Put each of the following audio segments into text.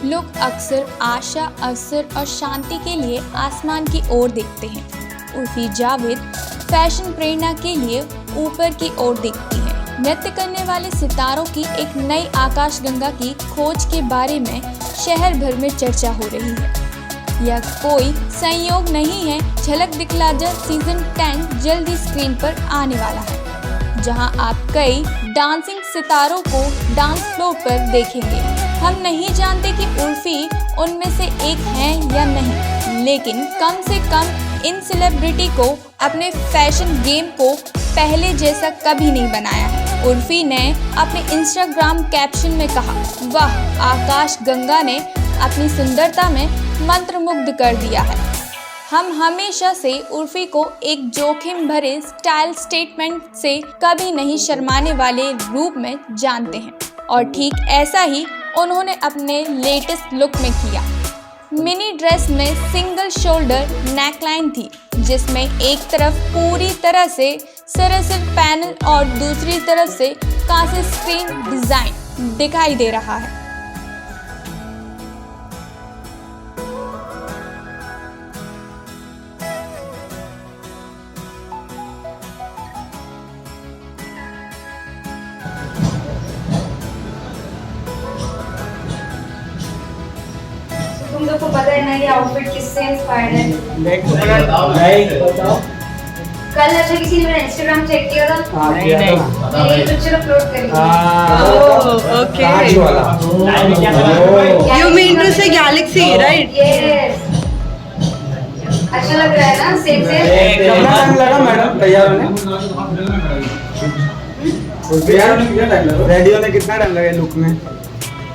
लोग अक्सर आशा, अवसर और शांति के लिए आसमान की ओर देखते हैं। उर्फी जावेद फैशन प्रेरणा के लिए ऊपर की ओर देखती है। नृत्य करने वाले सितारों की एक नई आकाशगंगा की खोज के बारे में शहर भर में चर्चा हो रही है। यह कोई संयोग नहीं है। झलक दिखला जा सीजन 10 जल्दी स्क्रीन पर आने वाला है, जहां आप कई डांसिंग सितारों को डांस फ्लोर पर देखेंगे। हम नहीं जानते कि उर्फी उनमें से एक हैं या नहीं, लेकिन कम से कम इन सेलिब्रिटी को अपने फैशन गेम को पहले जैसा कभी नहीं बनाया है। उर्फी ने अपने इंस्टाग्राम कैप्शन में कहा, वाह, आकाश गंगा ने अपनी सुंदरता में मंत्रमुग्ध कर दिया है। हम हमेशा से उर्फी को एक जोखिम भरे स्टाइल स्टेटमेंट से कभी नहीं शर्माने वाले रूप में जानते हैं, और ठीक ऐसा ही उन्होंने अपने लेटेस्ट लुक में किया। मिनी ड्रेस में सिंगल शोल्डर नेकलाइन थी, जिसमें एक तरफ पूरी तरह से सरसिल पैनल और दूसरी तरफ से कांसे स्क्रीन डिजाइन दिखाई दे रहा है। तुम लोग को पता है ना ये आउटफिट किससे इंस्पायर्ड है? कल अच्छा किसी ने मेरा इंस्टाग्राम चेक किया था। नहीं पिक्चर अपलोड करी। ओके, यू मीन टू से गैलेक्सी, राइट? यस, अच्छा लग रहा है ना? सेम कितना टाइम लगा मैडम तैयार होने? रेडी होने कितना टाइम लगा लुक में?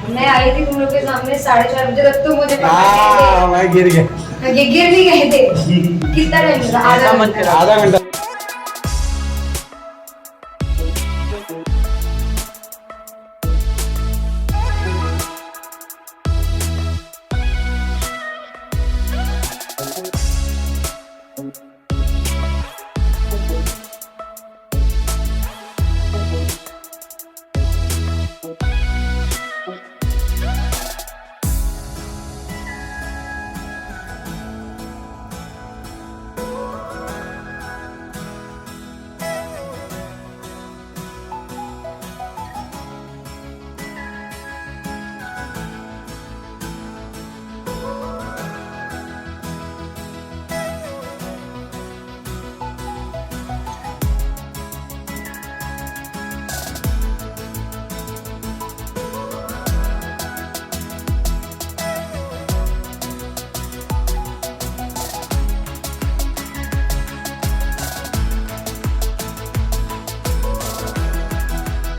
मैं आई थी तुम लोग के सामने 4:30 बजे तक, तो मुझे पता मैं गिर गया। ये गिर नहीं गए थे। कितना टाइम लगा? आधा घंटा।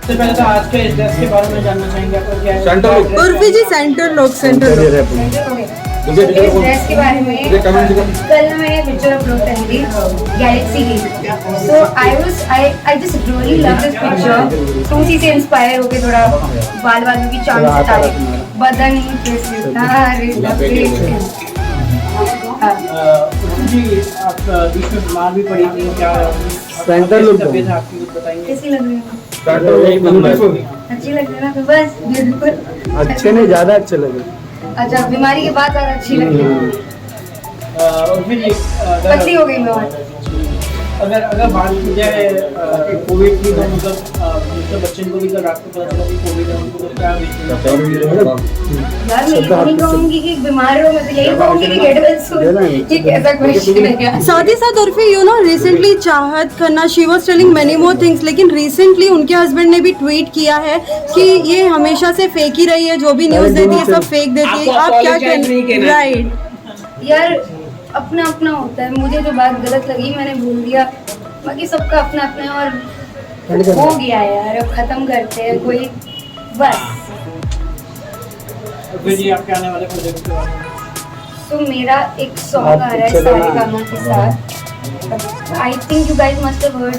सबसे पहले तो आज के इस ड्रेस के बारे में जानना चाहेंगे आपको क्या है? Centre look. Urfi ji centre look इस ड्रेस के बारे में कल मैं पिक्चर अपलोड करी थी गैलेक्सी की। So I just really love this picture. तुम उसी से इंस्पायर होके थोड़ा बाल बालों की चांद सितारे, बदन पे सितारे जी, आप बीच में बीमार भी पड़ी थी, क्या सेंटर लुक तबीयत आपकी कुछ बताएंगे? कैसी लग रही है? अच्छी लग रही है ना? तो बस बिल्कुल अच्छे नहीं, ज्यादा अच्छे लगे। अच्छा, बीमारी के बाद ज्यादा अच्छी लग रही है। और फिर पतली हो गई मैं और। अगर बात की जाए कोविड की, तो मतलब मिस्टर बच्चन को भी कल रात को पता चला कि कोविड है उनको, तो क्या यार मैं ये नहीं कहूंगी कि बीमार हो, मैं तो यही कहूंगी कि गेट वेल सून। ये कैसा क्वेश्चन है यार। साथ ही साथ उर्फी यू नो रिसेंटली चाहत Khanna she was telling many more things, लेकिन रिसेंटली उनके हस्बैंड ने भी ट्वीट किया है कि ये हमेशा से फेक ही रही है, जो भी न्यूज़ देती है सब फेक देती है। आप क्या कहें? राइट यार अपना अपना होता है, मुझे जो बात गलत लगी मैंने बोल दिया, बाकी सबका अपना अपना है और हो गया है यार, अब खत्म करते हैं कोई बस। फिर जी आपके आने वाले प्रोजेक्ट के बारे में? तो मेरा एक सॉन्ग आ रहा है सारेगामा के साथ, I think you guys must have heard,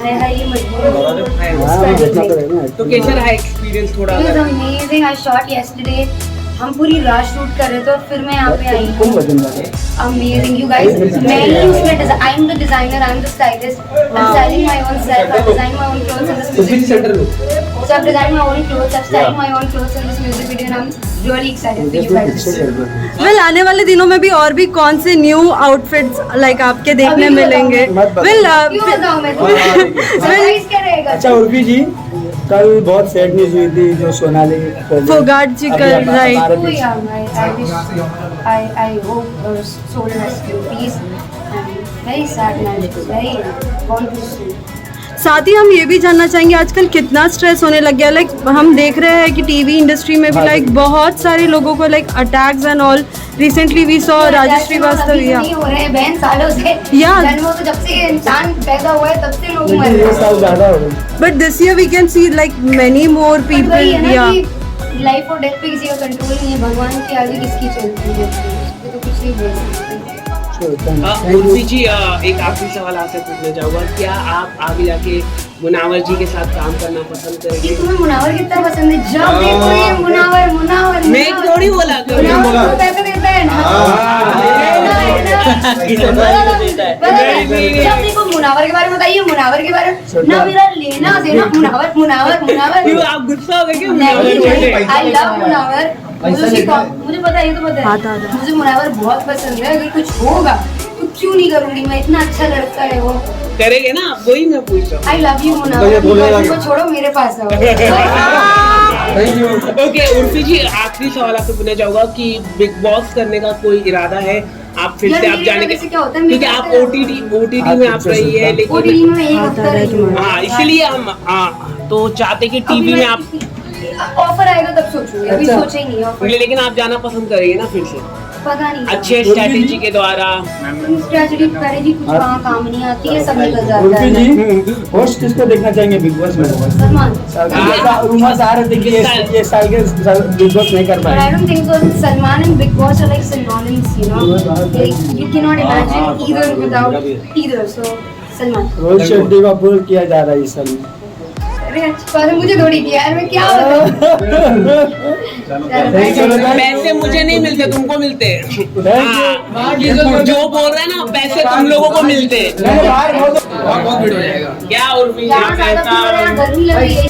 हाय हाय ये मजबूर। तो कैसा रहा एक्सपीरियंस थोड़ा? It was amazing. I shot yesterday. हम पूरी रात शूट कर रहे थे और फिर मैं यहाँ पे आई हूँ। Amazing, you guys. मैं ही उसमें I'm the designer, I'm the stylist. I'm styling my own self. I design my own clothes in this music video. So I've designed my own clothes. I've styled my own clothes in this music video, and I'm really excited for you guys. Well आने वाले दिनों में भी और भी कौन से new outfits like आपके देखने अभी मिलेंगे? वेल क्यों बताऊँ मैं तुम्हें? Surprise क्या रहेगा? अच्छा उर्फी जी, कल बहुत सैड न्यूज हुई थी जो सोनाली फोगाट जी कल right. Oh yeah, I wish I hope her soul rest in peace. And very sad man, very gone too soon. साथ ही हम ये भी जानना चाहेंगे आजकल कितना स्ट्रेस होने लग गया, लाइक हम देख रहे हैं कि टीवी इंडस्ट्री में भी लाइक बहुत सारे लोगों को like attacks and all. Recently we saw Rajshree Vastav या नहीं हो रहे हैं बहन सालों से। Yeah. जन्मों से जब से इंसान पैदा हुआ है तब से लोग मर रहे हैं। साल ज्यादा हो गए। But this year we can see like many more वही पीपल है ना या कि लाइफ और डेथ पे किसी का कंट्रोल नहीं है, भगवान के आगे किसकी चलती है, उसपे तो कुछ नहीं बोल सकते। उर्फी जी एक आखिरी सवाल आपसे पूछना चाहूँगा, क्या आप आगे जाके मुनावर जी के साथ काम करना पसंद कि करेंगे? तुम्हें मुनावर कितना पसंद है? जब देखो ये मुनावर मुनावर मैं थोड़ी बोला मुनावर को पैसे देता है ना, जब देखो मुनावर के बारे में बताइए, मुनावर के बारे में ना, मेरा लेना देना मुनावर मुनावर मुनावर। क्यों आप गुस्सा हो गए क्या? नहीं, आई लव मुनावर। मुझे पता है, ये तो पता है मुझे मुनावर बहुत पसंद है। अगर कुछ होगा तो क्यों नहीं करूंगी मैं, इतना अच्छा लड़का है वो। करेंगे ना, वही मैं पूछ रहा हूँ। आई लव यू मुनावर, को छोड़ो मेरे पास आओ। ओके उर्फी जी, आखिरी सवाल आपसे पूछना चाहूँगा कि बिग बॉस करने का कोई इरादा है आप फिर से? आप जाने के, क्या होता है क्योंकि आप ओटीटी में आप रही है, लेकिन ओटीटी में एक हफ्ता रही हूँ। हाँ इसलिए हम तो चाहते कि टीवी में आप, ऑफर आएगा तब सोचूंगी, अभी सोचा ही नहीं ऑफर। लेकिन आप जाना पसंद करेंगे ना फिर से? पता नहीं, अच्छे स्ट्रैटेजी के द्वारा। स्ट्रैटेजी स्ट्रैटेजी कुछ वहाँ काम नहीं आती है, सब निकल जाता उर्फी है। जी, होस्ट किसको देखना चाहेंगे बिग बॉस में? सलमान। रूमर्स आ रहे थे कि ये साल के बिग बॉस नहीं कर But I पाए। don't think so. Salman and Big Boss are like synonyms, you know. Like you cannot imagine either without either. So Salman. Rohit Shetty का पुल किया जा रहा है इस साल में। अरे अच्छा बात है, मुझे थोड़ी किया यार, मैं क्या बताऊँ? पैसे मुझे नहीं मिलते, तुमको मिलते हैं। हाँ, जो बोल रहे हैं ना, पैसे तुम लोगों को मिलते हैं। क्या उर्फी यहाँ ज्यादा गर्मी लग रही है।